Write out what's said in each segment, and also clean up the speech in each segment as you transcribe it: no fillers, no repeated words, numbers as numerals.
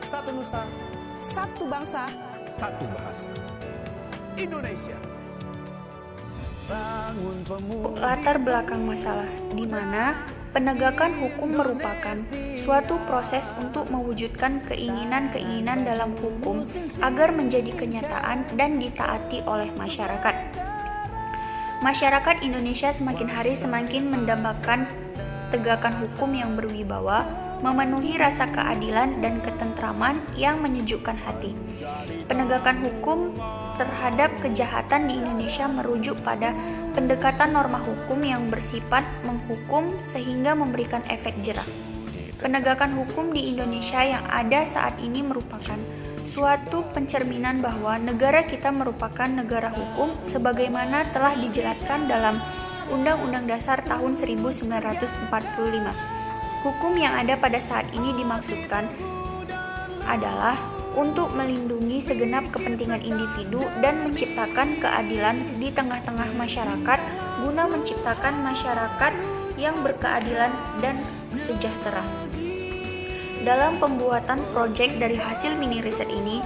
Satu nusa, Satu bangsa, satu bahasa. Indonesia. Bangun pemuda. Latar belakang masalah, di mana penegakan hukum merupakan suatu proses untuk mewujudkan keinginan-keinginan dalam hukum agar menjadi kenyataan dan ditaati oleh masyarakat. Masyarakat Indonesia semakin hari semakin mendambakan tegakan hukum yang berwibawa, memenuhi rasa keadilan dan ketentraman yang menyejukkan hati. Penegakan hukum terhadap kejahatan di Indonesia merujuk pada pendekatan norma hukum yang bersifat menghukum sehingga memberikan efek jera. Penegakan hukum di Indonesia yang ada saat ini merupakan suatu pencerminan bahwa negara kita merupakan negara hukum sebagaimana telah dijelaskan dalam Undang-Undang Dasar tahun 1945. Hukum yang ada pada saat ini dimaksudkan adalah untuk melindungi segenap kepentingan individu dan menciptakan keadilan di tengah-tengah masyarakat guna menciptakan masyarakat yang berkeadilan dan sejahtera. Dalam pembuatan proyek dari hasil mini riset ini,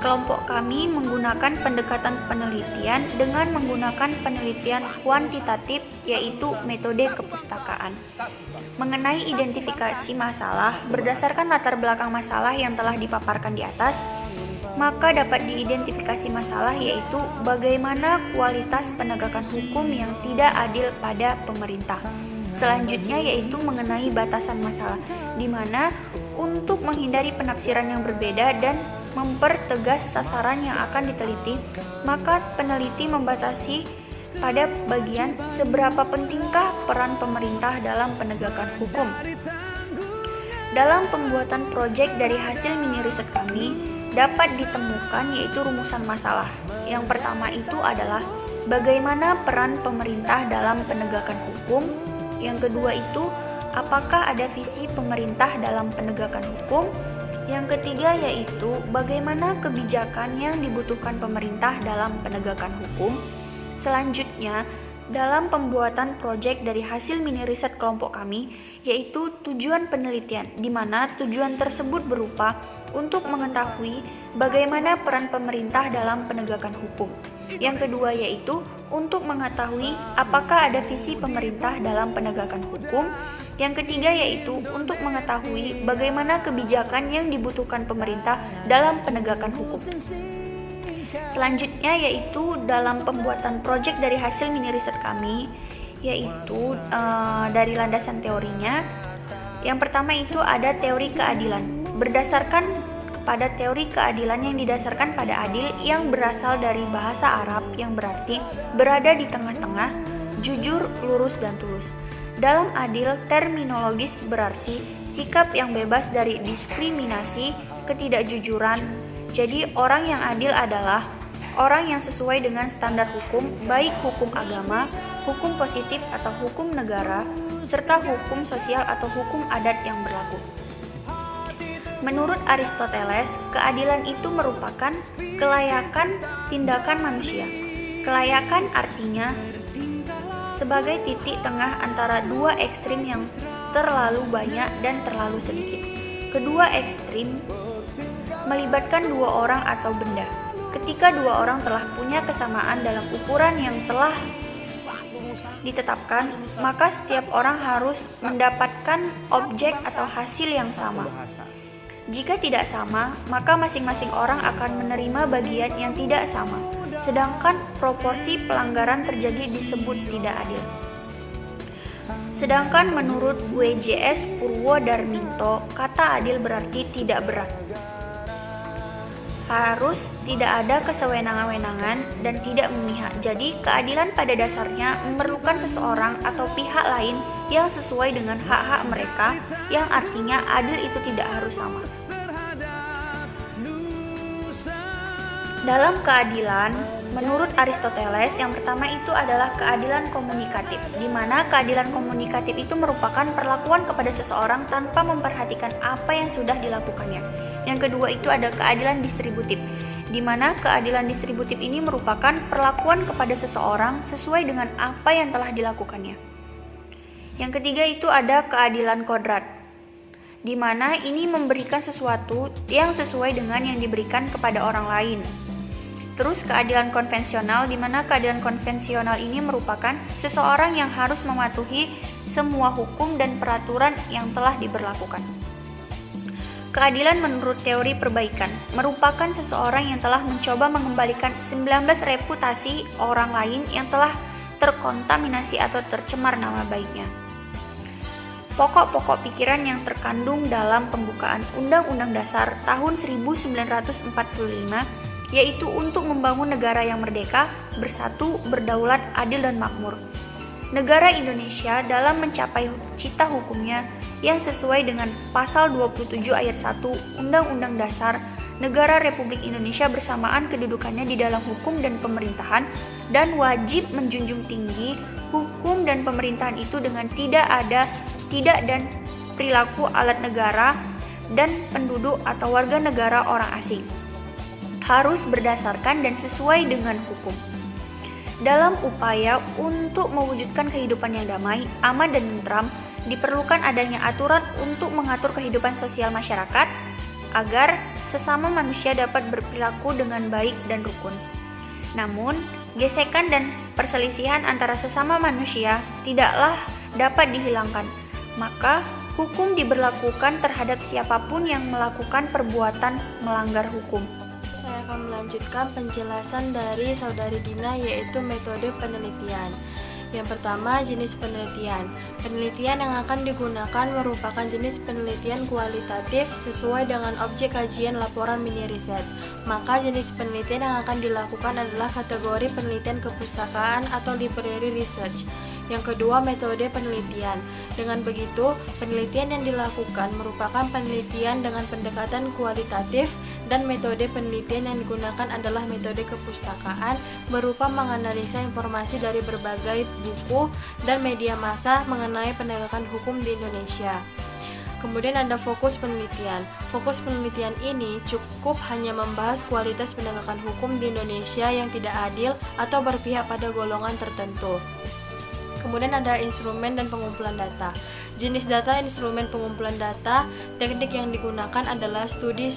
kelompok kami menggunakan pendekatan penelitian dengan menggunakan penelitian kuantitatif, yaitu metode kepustakaan. Mengenai identifikasi masalah, berdasarkan latar belakang masalah yang telah dipaparkan di atas, maka dapat diidentifikasi masalah yaitu bagaimana kualitas penegakan hukum yang tidak adil pada pemerintah. Selanjutnya yaitu mengenai batasan masalah, di mana untuk menghindari penafsiran yang berbeda dan mempertegas sasaran yang akan diteliti, maka peneliti membatasi pada bagian seberapa pentingkah peran pemerintah dalam penegakan hukum. Dalam pembuatan proyek dari hasil mini riset kami, dapat ditemukan yaitu rumusan masalah. Yang pertama itu adalah bagaimana peran pemerintah dalam penegakan hukum. Yang kedua itu, apakah ada visi pemerintah dalam penegakan hukum. Yang ketiga yaitu bagaimana kebijakan yang dibutuhkan pemerintah dalam penegakan hukum. Selanjutnya, dalam pembuatan proyek dari hasil mini riset kelompok kami, yaitu tujuan penelitian, di mana tujuan tersebut berupa untuk mengetahui bagaimana peran pemerintah dalam penegakan hukum. Yang kedua yaitu untuk mengetahui apakah ada visi pemerintah dalam penegakan hukum. Yang ketiga yaitu untuk mengetahui bagaimana kebijakan yang dibutuhkan pemerintah dalam penegakan hukum. Selanjutnya yaitu dalam pembuatan proyek dari hasil mini riset kami, yaitu dari landasan teorinya. Yang pertama itu ada teori keadilan. Berdasarkan pada teori keadilan yang didasarkan pada adil yang berasal dari bahasa Arab yang berarti berada di tengah-tengah, jujur, lurus, dan tulus. Dalam adil, terminologis berarti sikap yang bebas dari diskriminasi, ketidakjujuran. Jadi, orang yang adil adalah orang yang sesuai dengan standar hukum, baik hukum agama, hukum positif atau hukum negara, serta hukum sosial atau hukum adat yang berlaku. Menurut Aristoteles, keadilan itu merupakan kelayakan tindakan manusia. Kelayakan artinya sebagai titik tengah antara dua ekstrim yang terlalu banyak dan terlalu sedikit. Kedua ekstrim melibatkan dua orang atau benda. Ketika dua orang telah punya kesamaan dalam ukuran yang telah ditetapkan, maka setiap orang harus mendapatkan objek atau hasil yang sama. Jika tidak sama, maka masing-masing orang akan menerima bagian yang tidak sama, sedangkan proporsi pelanggaran terjadi disebut tidak adil. Sedangkan menurut W.J.S. Purwodarminto, kata adil berarti tidak berat. Harus tidak ada kesewenang-wenangan dan tidak memihak. Jadi, keadilan pada dasarnya memerlukan seseorang atau pihak lain yang sesuai dengan hak-hak mereka, yang artinya adil itu tidak harus sama. Dalam keadilan, menurut Aristoteles, yang pertama itu adalah keadilan komunikatif, di mana keadilan komunikatif itu merupakan perlakuan kepada seseorang tanpa memperhatikan apa yang sudah dilakukannya. Yang kedua itu ada keadilan distributif, di mana keadilan distributif ini merupakan perlakuan kepada seseorang sesuai dengan apa yang telah dilakukannya. Yang ketiga itu ada keadilan kodrat, di mana ini memberikan sesuatu yang sesuai dengan yang diberikan kepada orang lain. Terus keadilan konvensional, di mana keadilan konvensional ini merupakan seseorang yang harus mematuhi semua hukum dan peraturan yang telah diberlakukan. Keadilan menurut teori perbaikan merupakan seseorang yang telah mencoba mengembalikan 19 reputasi orang lain yang telah terkontaminasi atau tercemar nama baiknya. Pokok-pokok pikiran yang terkandung dalam pembukaan Undang-Undang Dasar tahun 1945 yaitu untuk membangun negara yang merdeka, bersatu, berdaulat, adil, dan makmur. Negara Indonesia dalam mencapai cita hukumnya yang sesuai dengan pasal 27 ayat 1 Undang-Undang Dasar Negara Republik Indonesia bersamaan kedudukannya di dalam hukum dan pemerintahan dan wajib menjunjung tinggi hukum dan pemerintahan itu dengan tidak dan perilaku alat negara dan penduduk atau warga negara orang asing. Harus berdasarkan dan sesuai dengan hukum. Dalam upaya untuk mewujudkan kehidupan yang damai, aman, dan tentram, diperlukan adanya aturan untuk mengatur kehidupan sosial masyarakat agar sesama manusia dapat berperilaku dengan baik dan rukun. Namun, gesekan dan perselisihan antara sesama manusia tidaklah dapat dihilangkan, maka hukum diberlakukan terhadap siapapun yang melakukan perbuatan melanggar hukum. Saya akan melanjutkan penjelasan dari Saudari Dina, yaitu metode penelitian. Yang pertama, jenis penelitian. Penelitian yang akan digunakan merupakan jenis penelitian kualitatif sesuai dengan objek kajian laporan mini riset. Maka jenis penelitian yang akan dilakukan adalah kategori penelitian kepustakaan atau library research. Yang kedua, metode penelitian. Dengan begitu, penelitian yang dilakukan merupakan penelitian dengan pendekatan kualitatif dan metode penelitian yang digunakan adalah metode kepustakaan berupa menganalisa informasi dari berbagai buku dan media massa mengenai penegakan hukum di Indonesia. Kemudian ada fokus penelitian. Fokus penelitian ini cukup hanya membahas kualitas penegakan hukum di Indonesia yang tidak adil atau berpihak pada golongan tertentu. Kemudian ada instrumen dan pengumpulan data. Jenis data, instrumen pengumpulan data, teknik yang digunakan adalah studi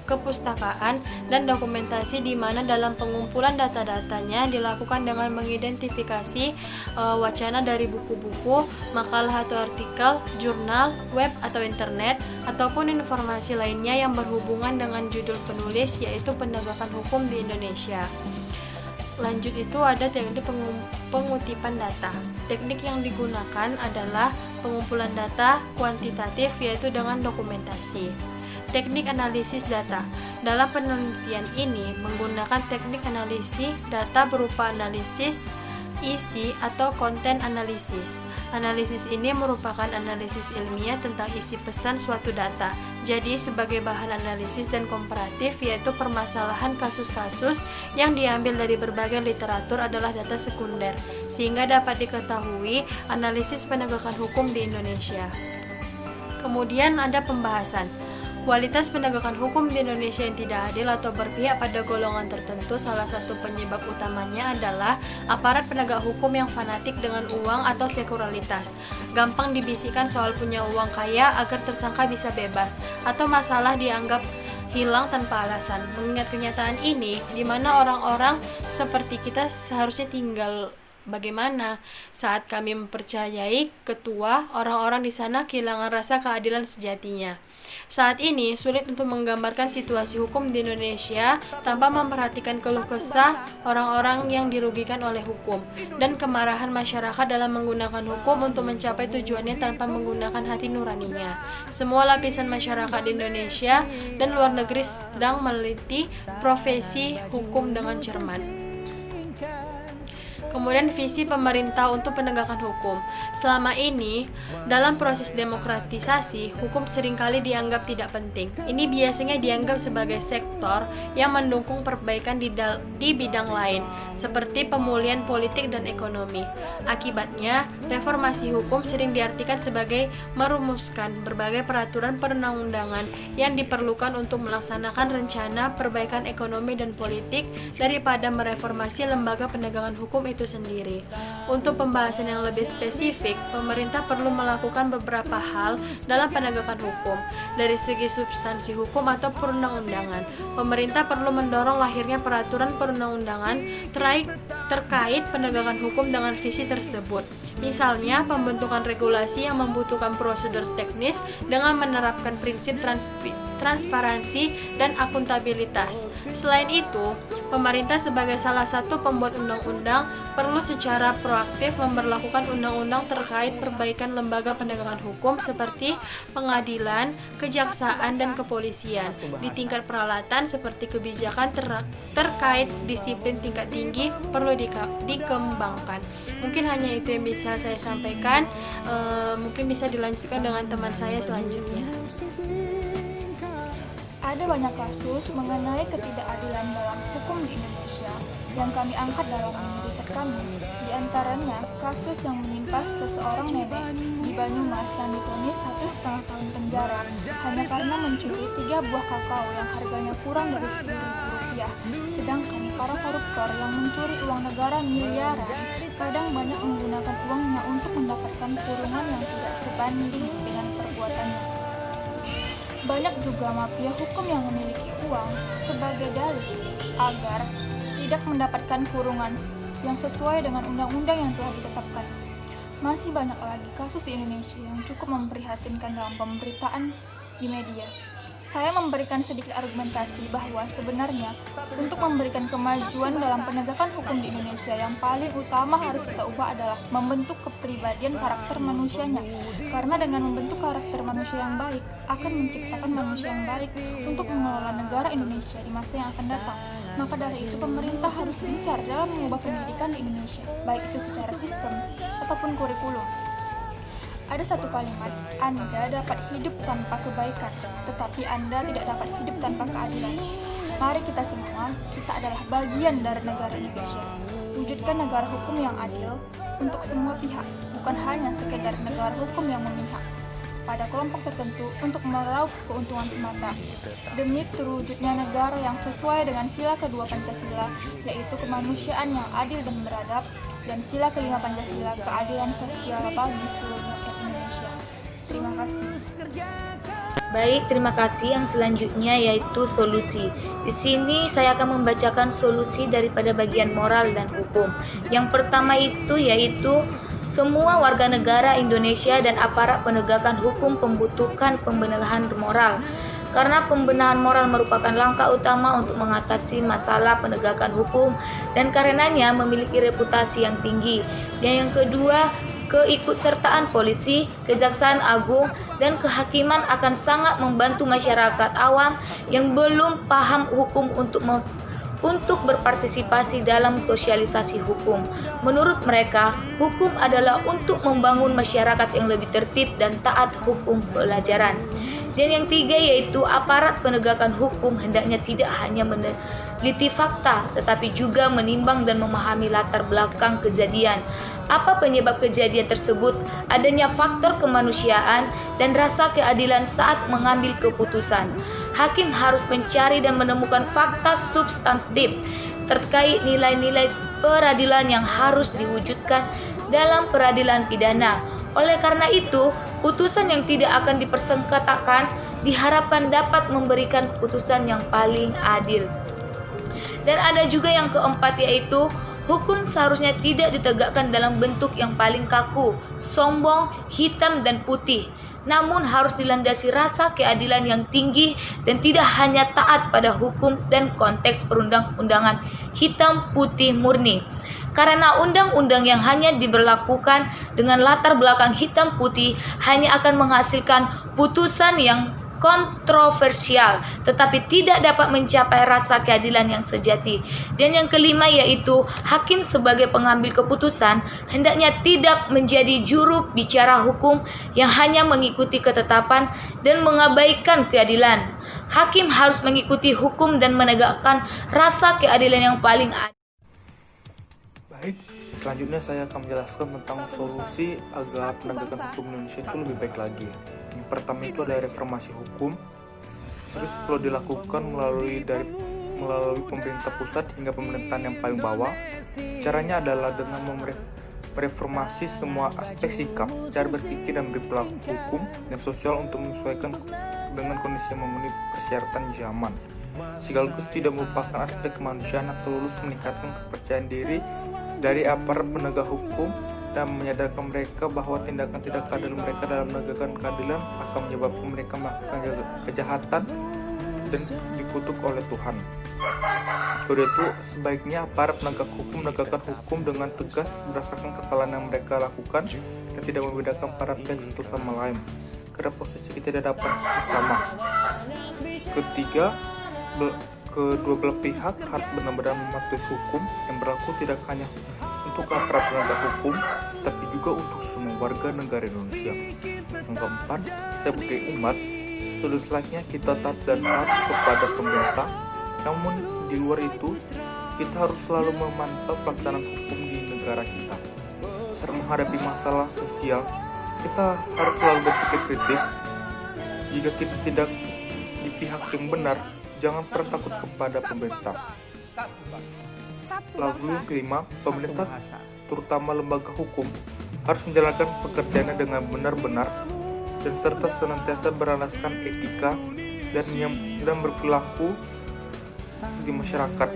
kepustakaan dan dokumentasi, di mana dalam pengumpulan data-datanya dilakukan dengan mengidentifikasi wacana dari buku-buku, makalah atau artikel, jurnal, web atau internet, ataupun informasi lainnya yang berhubungan dengan judul penulis, yaitu penegakan hukum di Indonesia. Lanjut itu ada teknik pengutipan data. Teknik yang digunakan adalah pengumpulan data kuantitatif, yaitu dengan dokumentasi. Teknik analisis data. Dalam penelitian ini menggunakan teknik analisis data berupa analisis isi atau konten analisis. Analisis ini merupakan analisis ilmiah tentang isi pesan suatu data. Jadi sebagai bahan analisis dan komparatif, yaitu permasalahan kasus-kasus yang diambil dari berbagai literatur adalah data sekunder, sehingga dapat diketahui analisis penegakan hukum di Indonesia. Kemudian ada pembahasan. Kualitas penegakan hukum di Indonesia yang tidak adil atau berpihak pada golongan tertentu, salah satu penyebab utamanya adalah aparat penegak hukum yang fanatik dengan uang atau sekularitas, gampang dibisikkan soal punya uang kaya agar tersangka bisa bebas, atau masalah dianggap hilang tanpa alasan. Mengingat kenyataan ini, di mana orang-orang seperti kita seharusnya tinggal bagaimana saat kami mempercayai ketua, orang-orang di sana kehilangan rasa keadilan sejatinya. Saat ini sulit untuk menggambarkan situasi hukum di Indonesia tanpa memperhatikan keluh kesah orang-orang yang dirugikan oleh hukum dan kemarahan masyarakat dalam menggunakan hukum untuk mencapai tujuannya tanpa menggunakan hati nuraninya. Semua lapisan masyarakat di Indonesia dan luar negeri sedang meneliti profesi hukum dengan cermat. Kemudian visi pemerintah untuk penegakan hukum. Selama ini, dalam proses demokratisasi, hukum seringkali dianggap tidak penting. Ini biasanya dianggap sebagai sektor yang mendukung perbaikan di bidang lain, seperti pemulihan politik dan ekonomi. Akibatnya, reformasi hukum sering diartikan sebagai merumuskan berbagai peraturan perundang-undangan yang diperlukan untuk melaksanakan rencana perbaikan ekonomi dan politik daripada mereformasi lembaga penegakan hukum itu itu sendiri. Untuk pembahasan yang lebih spesifik, pemerintah perlu melakukan beberapa hal dalam penegakan hukum. Dari segi substansi hukum atau perundang-undangan, pemerintah perlu mendorong lahirnya peraturan perundang-undangan terkait penegakan hukum dengan visi tersebut. Misalnya, pembentukan regulasi yang membutuhkan prosedur teknis dengan menerapkan prinsip transparansi dan akuntabilitas. Selain itu, pemerintah sebagai salah satu pembuat undang-undang perlu secara proaktif memberlakukan ungundang-undang terkait perbaikan lembaga penegakan hukum seperti pengadilan, kejaksaan, dan kepolisian. Di tingkat peralatan seperti kebijakan terkait disiplin tingkat tinggi perlu dikembangkan. Mungkin hanya itu yang bisa saya sampaikan. Mungkin bisa dilanjutkan dengan teman saya selanjutnya. Ada banyak kasus mengenai ketidakadilan dalam hukum di Indonesia yang kami angkat dalam riset kami. Di antaranya, kasus yang menimpa seseorang nenek di Banyumas yang divonis 1,5 tahun penjara hanya karena mencuri 3 buah kakao yang harganya kurang dari Rp10.000. Sedangkan para koruptor yang mencuri uang negara miliaran kadang banyak menggunakan uangnya untuk mendapatkan kurungan yang tidak sebanding dengan perbuatannya. Banyak juga mafia hukum yang memiliki uang sebagai dalih agar tidak mendapatkan kurungan yang sesuai dengan undang-undang yang telah ditetapkan. Masih banyak lagi kasus di Indonesia yang cukup memprihatinkan dalam pemberitaan di media. Saya memberikan sedikit argumentasi bahwa sebenarnya untuk memberikan kemajuan dalam penegakan hukum di Indonesia yang paling utama harus kita ubah adalah membentuk kepribadian karakter manusianya. Karena dengan membentuk karakter manusia yang baik akan menciptakan manusia yang baik untuk mengelola negara Indonesia di masa yang akan datang. Maka dari itu pemerintah harus gencar dalam mengubah pendidikan di Indonesia, baik itu secara sistem ataupun kurikulum. Ada satu kalimat, Anda dapat hidup tanpa kebaikan, tetapi Anda tidak dapat hidup tanpa keadilan. Mari kita semua, kita adalah bagian dari negara Indonesia. Wujudkan negara hukum yang adil untuk semua pihak, bukan hanya sekedar negara hukum yang memihak pada kelompok tertentu untuk meraup keuntungan semata. Demi terwujudnya negara yang sesuai dengan sila kedua Pancasila, yaitu kemanusiaan yang adil dan beradab, dan sila kelima Pancasila, keadilan sosial bagi seluruh rakyat Indonesia. Terima kasih. Baik, terima kasih. Yang selanjutnya yaitu solusi. Di sini saya akan membacakan solusi daripada bagian moral dan hukum. Yang pertama itu yaitu semua warga negara Indonesia dan aparat penegakan hukum membutuhkan pembenahan moral. Karena pembenahan moral merupakan langkah utama untuk mengatasi masalah penegakan hukum dan karenanya memiliki reputasi yang tinggi. Dan yang kedua, keikutsertaan polisi, kejaksaan agung, dan kehakiman akan sangat membantu masyarakat awam yang belum paham hukum untuk berpartisipasi dalam sosialisasi hukum. Menurut mereka, hukum adalah untuk membangun masyarakat yang lebih tertib dan taat hukum pelajaran. Dan yang tiga yaitu aparat penegakan hukum hendaknya tidak hanya meneliti fakta, tetapi juga menimbang dan memahami latar belakang kejadian. Apa penyebab kejadian tersebut, adanya faktor kemanusiaan dan rasa keadilan saat mengambil keputusan. Hakim harus mencari dan menemukan fakta substantif terkait nilai-nilai peradilan yang harus diwujudkan dalam peradilan pidana. Oleh karena itu, putusan yang tidak akan dipersengketakan diharapkan dapat memberikan putusan yang paling adil. Dan ada juga yang keempat yaitu hukum seharusnya tidak ditegakkan dalam bentuk yang paling kaku, sombong, hitam dan putih, namun harus dilandasi rasa keadilan yang tinggi dan tidak hanya taat pada hukum dan konteks perundang-undangan hitam putih murni. Karena undang-undang yang hanya diberlakukan dengan latar belakang hitam putih hanya akan menghasilkan putusan yang kontroversial, tetapi tidak dapat mencapai rasa keadilan yang sejati. Dan yang kelima yaitu hakim sebagai pengambil keputusan hendaknya tidak menjadi juru bicara hukum yang hanya mengikuti ketetapan dan mengabaikan keadilan. Hakim harus mengikuti hukum dan menegakkan rasa keadilan yang paling adil. Baik, selanjutnya saya akan menjelaskan tentang solusi agar penegakan hukum Indonesia itu lebih baik lagi. Yang pertama itu ada reformasi hukum. Terus perlu dilakukan melalui dari melalui pemerintah pusat hingga pemerintahan yang paling bawah. Caranya adalah dengan mereformasi semua aspek sikap, cara berpikir dan berperilaku hukum dan sosial untuk menyesuaikan dengan kondisi yang memenuhi persyaratan zaman. Sekaligus tidak merupakan aspek kemanusiaan atau lulus meningkatkan kepercayaan diri dari aparat penegak hukum dan menyadarkan mereka bahwa tindakan tidak keadilan mereka dalam menegakkan keadilan akan menyebabkan mereka melakukan kejahatan dan dikutuk oleh Tuhan. Kedua itu, sebaiknya aparat penegak hukum menegakkan hukum dengan tegas berdasarkan kesalahan yang mereka lakukan dan tidak membedakan para pihak satu sama lain, karena posisi kita tidak dapat sama. Ketiga, kedua belah pihak harus benar-benar mematuhi hukum yang berlaku tidak hanya untuk aparat penegak hukum, tapi juga untuk semua warga negara Indonesia. Yang keempat, sebagai umat, sudah selayaknya kita taat dan taat kepada pemerintah. Namun di luar itu, kita harus selalu memantau pelaksanaan hukum di negara kita. Saat menghadapi masalah sosial, kita harus selalu berpikir kritis. Jika kita tidak di pihak yang benar, jangan pernah takut kepada pemerintah. Lalu yang kelima, pemerintah, terutama lembaga hukum, harus menjalankan pekerjaannya dengan benar-benar dan serta senantiasa beralaskan etika dan berperilaku di masyarakat.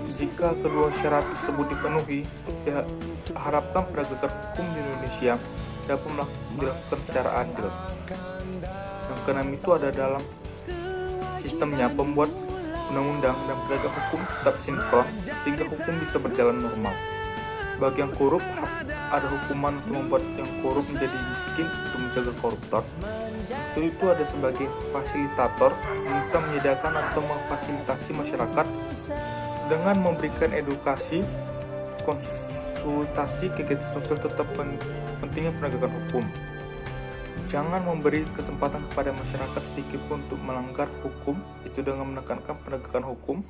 Jika kedua syarat tersebut dipenuhi, diharapkan penegakan hukum di Indonesia dapat dilakukan secara adil. Yang keenam itu ada dalam sistemnya, pembuat undang-undang dan penegak hukum tetap sinkron sehingga hukum bisa berjalan normal. Bagi yang korup, ada hukuman untuk membuat yang korup menjadi miskin untuk menjaga koruptor. Itu ada sebagai fasilitator untuk menyediakan atau memfasilitasi masyarakat dengan memberikan edukasi, konsultasi, kegiatan sosial tetap pentingnya penegakan hukum. Jangan memberi kesempatan kepada masyarakat sedikit pun untuk melanggar hukum, itu dengan menekankan penegakan hukum.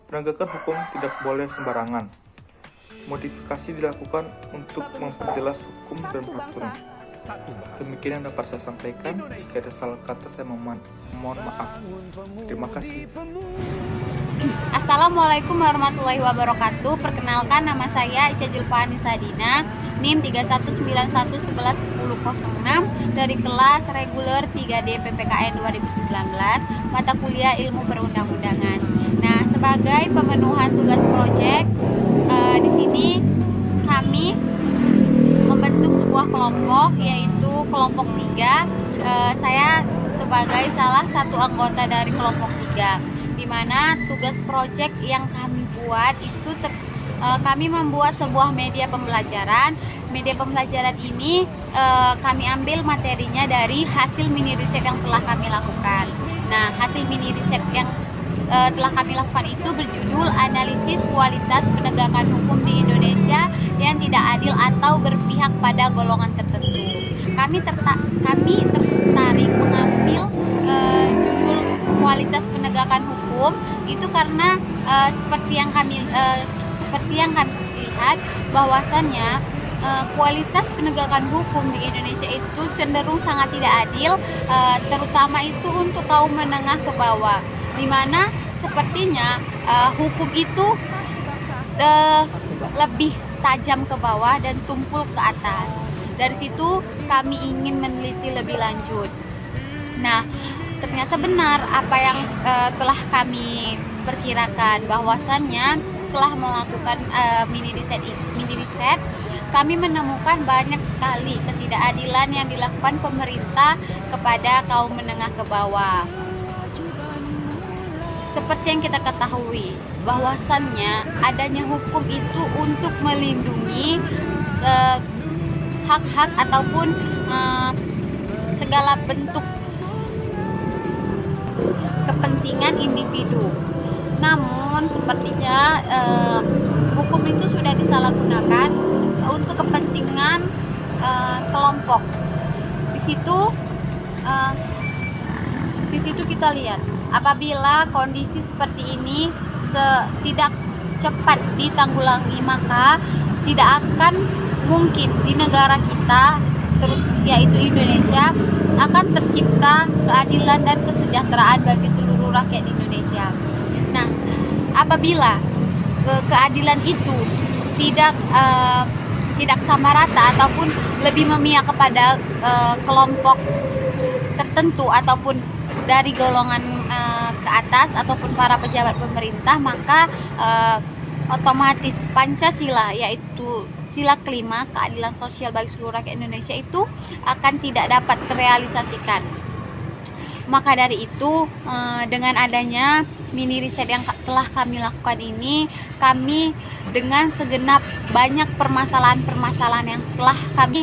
Penegakan hukum tidak boleh sembarangan. Modifikasi dilakukan untuk memperjelas hukum dan peraturan. Demikian yang dapat saya sampaikan. Jika ada salah kata, saya mohon maaf. Terima kasih. Assalamualaikum warahmatullahi wabarakatuh. Perkenalkan, nama saya Ica Julfani Sadina, NIM 3191111006 dari kelas reguler 3D PPKN 2019, mata kuliah Ilmu Perundang-undangan. Nah, sebagai pemenuhan tugas proyek, di sini kami membentuk sebuah kelompok, yaitu kelompok 3. Saya sebagai salah satu anggota dari kelompok 3, di mana tugas proyek yang kami buat itu kami membuat sebuah media pembelajaran. Media pembelajaran ini kami ambil materinya dari hasil mini riset yang telah kami lakukan. Nah, hasil mini riset yang telah kami lakukan itu berjudul Analisis Kualitas Penegakan Hukum di Indonesia yang Tidak Adil atau Berpihak pada Golongan Tertentu. Kami tertarik mengambil judul Kualitas Penegakan Hukum itu karena seperti yang kami lihat bahwasannya kualitas penegakan hukum di Indonesia itu cenderung sangat tidak adil, terutama itu untuk kaum menengah ke bawah, di mana sepertinya hukum itu lebih tajam ke bawah dan tumpul ke atas. Dari situ kami ingin meneliti lebih lanjut. Nah, ternyata benar apa yang telah kami perkirakan, bahwasannya setelah melakukan mini riset, kami menemukan banyak sekali ketidakadilan yang dilakukan pemerintah kepada kaum menengah ke bawah. Seperti yang kita ketahui, bahwasannya adanya hukum itu untuk melindungi hak-hak ataupun segala bentuk kepentingan individu. Namun sepertinya hukum itu sudah disalahgunakan untuk kepentingan kelompok. Di situ kita lihat, apabila kondisi seperti ini tidak cepat ditanggulangi, maka tidak akan mungkin di negara kita, yaitu Indonesia, akan tercipta keadilan dan kesejahteraan bagi seluruh rakyat Indonesia. apabila keadilan itu tidak sama rata ataupun lebih memihak kepada kelompok tertentu ataupun dari golongan ke atas ataupun para pejabat pemerintah, maka otomatis Pancasila, yaitu sila kelima, keadilan sosial bagi seluruh rakyat Indonesia, itu akan tidak dapat terrealisasikan. Maka dari itu, dengan adanya mini riset yang telah kami lakukan ini, kami dengan segenap banyak permasalahan-permasalahan yang telah kami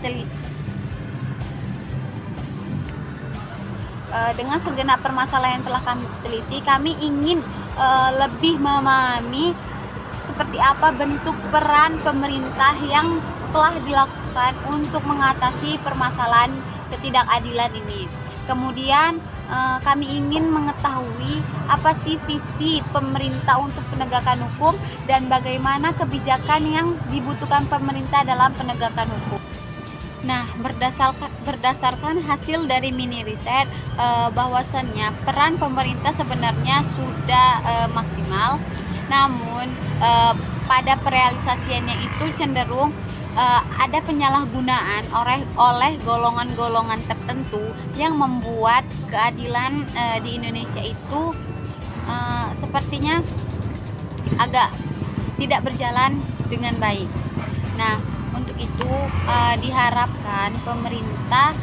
teliti. Dengan segenap permasalahan yang telah kami teliti, kami ingin lebih memahami seperti apa bentuk peran pemerintah yang telah dilakukan untuk mengatasi permasalahan ketidakadilan ini. Kemudian kami ingin mengetahui apa sih visi pemerintah untuk penegakan hukum dan bagaimana kebijakan yang dibutuhkan pemerintah dalam penegakan hukum. Nah, berdasarkan hasil dari mini riset, bahwasannya peran pemerintah sebenarnya sudah maksimal, namun pada perealisasiannya itu cenderung ada penyalahgunaan oleh golongan-golongan tertentu yang membuat keadilan di Indonesia itu sepertinya agak tidak berjalan dengan baik. Nah, untuk itu diharapkan pemerintah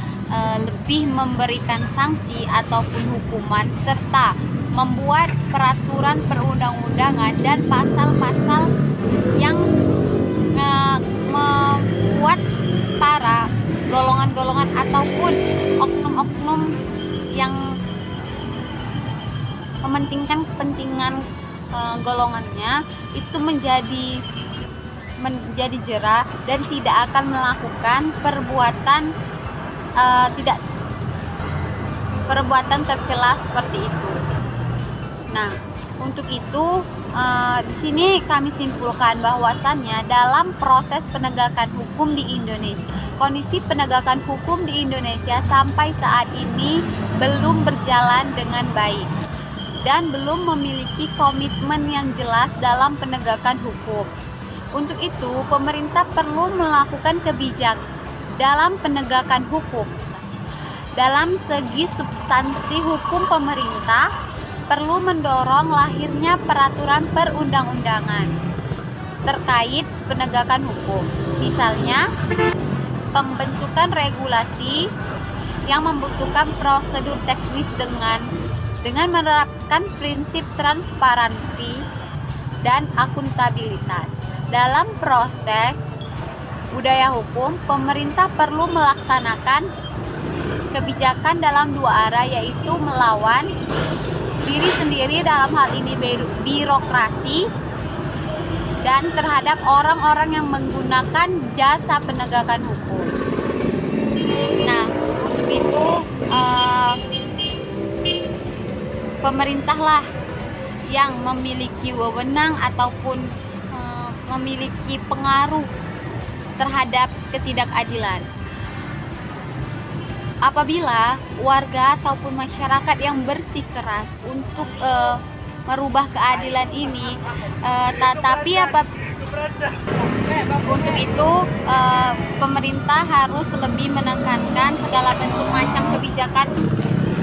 lebih memberikan sanksi ataupun hukuman serta membuat peraturan perundang-undangan dan pasal-pasal yang membuat para golongan-golongan ataupun oknum-oknum yang mementingkan kepentingan golongannya itu menjadi jera dan tidak akan melakukan perbuatan tercela seperti itu. Nah, untuk itu di sini kami simpulkan bahwasannya dalam proses penegakan hukum di Indonesia, kondisi penegakan hukum di Indonesia sampai saat ini belum berjalan dengan baik dan belum memiliki komitmen yang jelas dalam penegakan hukum. Untuk itu, pemerintah perlu melakukan kebijakan dalam penegakan hukum. Dalam segi substansi hukum, pemerintah perlu mendorong lahirnya peraturan perundang-undangan terkait penegakan hukum. Misalnya, pembentukan regulasi yang membutuhkan prosedur teknis dengan menerapkan prinsip transparansi dan akuntabilitas. Dalam proses budaya hukum, pemerintah perlu melaksanakan kebijakan dalam dua arah, yaitu melawan diri sendiri, dalam hal ini birokrasi, dan terhadap orang-orang yang menggunakan jasa penegakan hukum. Nah, untuk itu pemerintahlah yang memiliki wewenang ataupun memiliki pengaruh terhadap ketidakadilan. Apabila warga ataupun masyarakat yang bersikeras untuk merubah keadilan ini, untuk itu pemerintah harus lebih menekankan segala bentuk macam kebijakan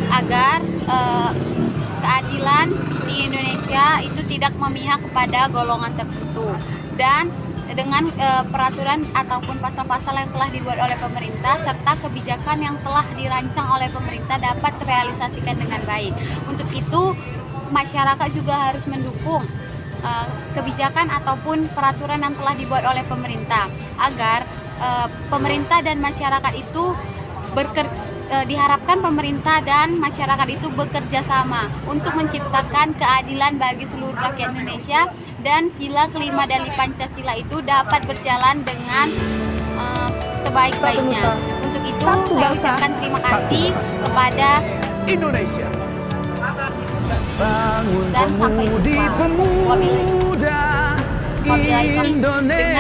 agar keadilan di Indonesia itu tidak memihak kepada golongan tertentu, dan dengan peraturan ataupun pasal-pasal yang telah dibuat oleh pemerintah serta kebijakan yang telah dirancang oleh pemerintah dapat terrealisasikan dengan baik. Untuk itu, masyarakat juga harus mendukung kebijakan ataupun peraturan yang telah dibuat oleh pemerintah agar pemerintah dan masyarakat itu diharapkan pemerintah dan masyarakat itu bekerja sama untuk menciptakan keadilan bagi seluruh rakyat Indonesia, dan sila kelima dari Pancasila itu dapat berjalan dengan sebaik-baiknya. Untuk itu saya ucapkan terima kasih kepada Indonesia. dan sampai jumpa. Dengan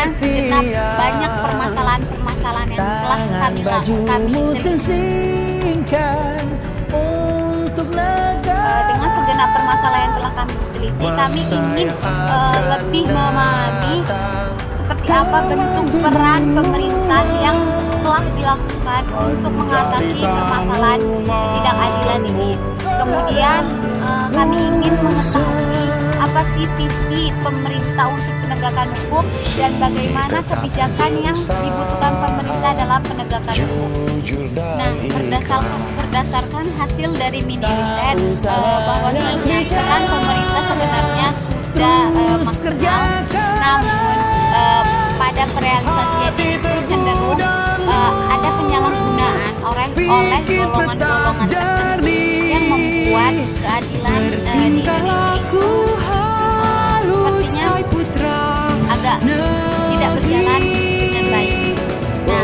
segenap banyak permasalahan-permasalahan yang telah kami lakukan. Dengan segenap permasalahan yang telah kami teliti, kami ingin lebih memahami seperti apa bentuk peran pemerintah yang telah dilakukan untuk mengatasi permasalahan ketidakadilan ini. Kemudian kami ingin mengetahui apa sih visi pemerintah untuk penegakan hukum dan bagaimana kebijakan yang dibutuhkan pemerintah dalam penegakan hukum. Nah, berdasarkan hasil dari mini riset bahwasannya peran pemerintah sebenarnya sudah maksimal, namun pada perealisasian itu cenderung ada penyalahgunaan oleh golongan-golongan tertentu yang membuat keadilan di Indonesia itu sepertinya agak tidak berjalan dengan baik. Nah,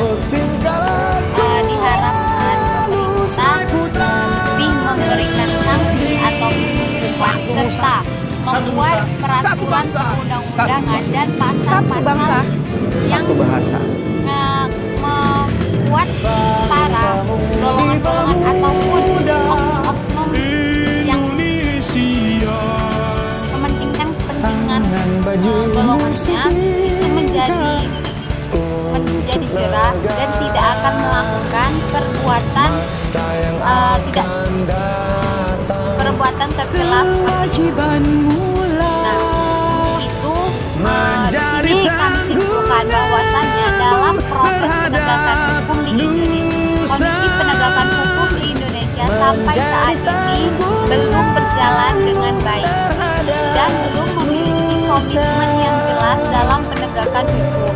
diharapkan pemerintah lebih memberikan sanksi atau hukuman serta membuat peraturan perundang-undangan dan pasal-pasal yang membuat para golongan-golongan ataupun oknum-oknum yang mementingkan kepentingan golongannya itu menjadi jerah dan tidak akan melakukan perbuatan tercela seperti itu. Nah, itu di sini kami simpulkan bahwasannya dalam proses penegakan hukum di Indonesia, kondisi penegakan hukum di Indonesia sampai saat ini belum berjalan dengan baik dan belum memiliki komitmen yang jelas dalam penegakan hukum.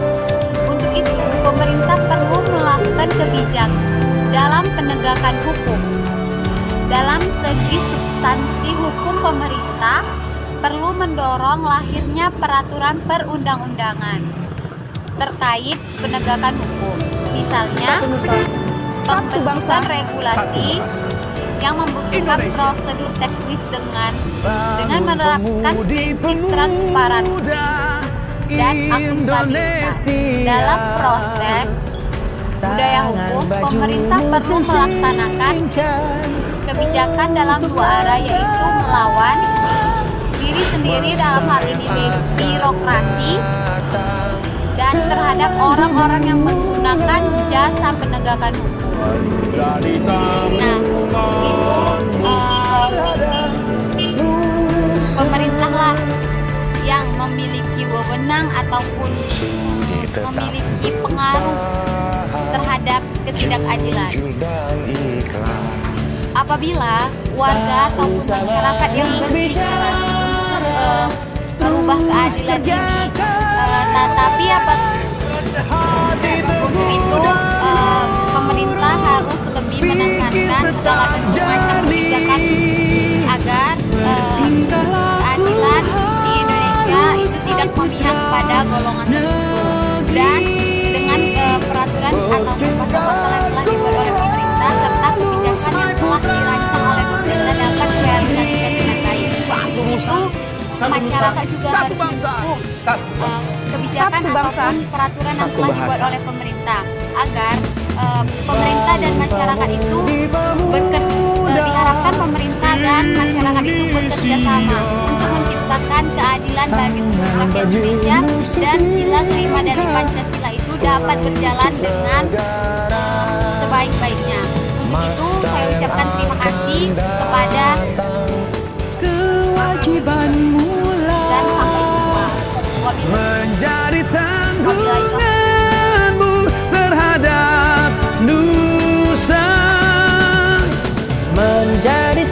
Untuk itu, pemerintah perlu melakukan kebijakan dalam penegakan hukum. Dalam segi substansi hukum, pemerintah perlu mendorong lahirnya peraturan perundang-undangan terkait penegakan hukum. Misalnya, pembentukan regulasi yang membutuhkan prosedur teknis dengan menerapkan prinsip transparansi dan akuntabilitas. Dalam proses budaya hukum, pemerintah perlu melaksanakan kebijakan dalam dua arah, yaitu melawan diri sendiri dalam hal ini birokrasi dan terhadap orang-orang yang menggunakan jasa penegakan hukum. Nah, itu pemerintahlah yang memiliki wewenang ataupun memiliki pengaruh terhadap ketidakadilan. Apabila warga ataupun masyarakat yang berbicara untuk merubah keadilan ini, tetapi untuk itu pemerintah harus lebih menekankan segala bentuk macam kebijakan agar keadilan di Indonesia itu tidak memihak pada golongan tertentu, dan dengan peraturan atau pasal-pasal yang telah dibuat oleh pemerintah serta kebijakan yang telah dirancang oleh pemerintah dapat direalisasikan dengan baik. Itu masyarakat juga harus mendukung kebijakan ataupun peraturan yang telah dibuat oleh pemerintah agar pemerintah dan masyarakat itu diharapkan pemerintah dan masyarakat itu bekerja sama untuk menciptakan keadilan bagi seluruh rakyat Indonesia dan sila kelima dari Pancasila itu dapat berjalan dengan sebaik-baiknya. Untuk itu saya ucapkan terima kasih kepada dan sampai jumpa. Menjadi tanggunganmu terhadap nusa, menjadi